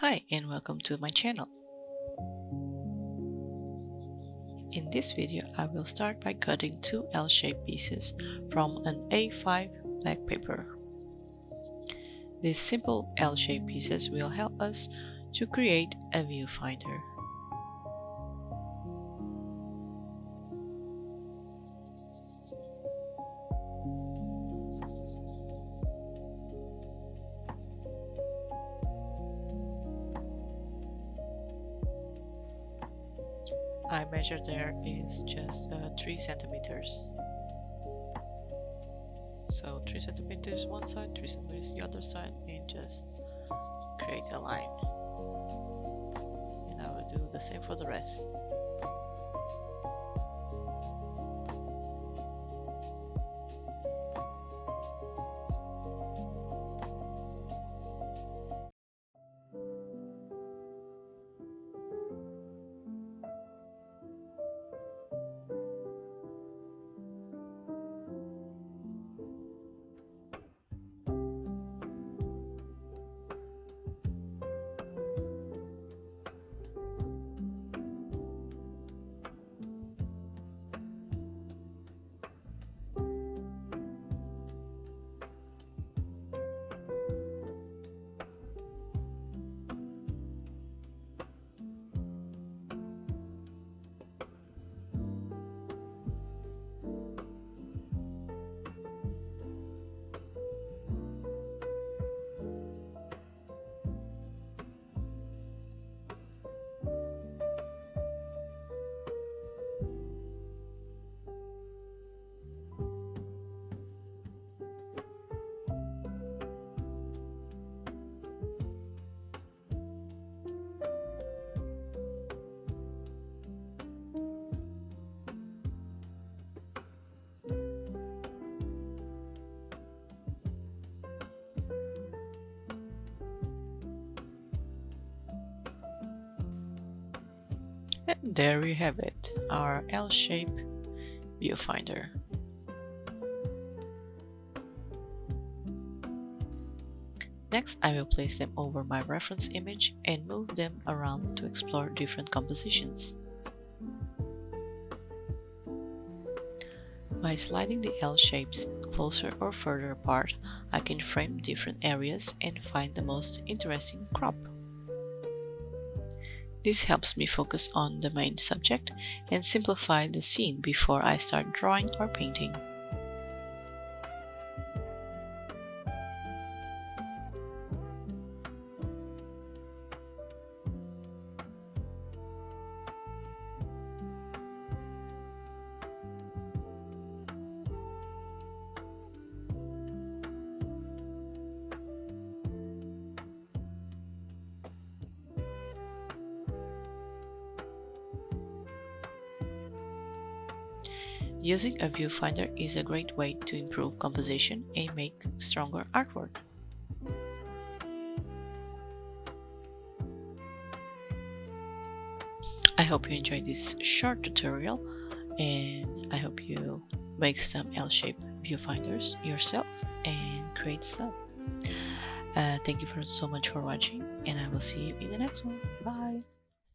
Hi and welcome to my channel. In this video I will start by cutting two L-shaped pieces from an A5 black paper. These simple L-shaped pieces will help us to create a viewfinder. I measured there is just 3 centimeters. So 3 centimeters one side, 3 centimeters the other side, and just create a line. And I will do the same for the rest. And there we have it, our L-shaped viewfinder. Next, I will place them over my reference image and move them around to explore different compositions. By sliding the L shapes closer or further apart, I can frame different areas and find the most interesting crop. This helps me focus on the main subject and simplify the scene before I start drawing or painting. Using a viewfinder is a great way to improve composition and make stronger artwork. I hope you enjoyed this short tutorial, and I hope you make some L-shaped viewfinders yourself and create some. Thank you so much for watching, and I will see you in the next one. Bye!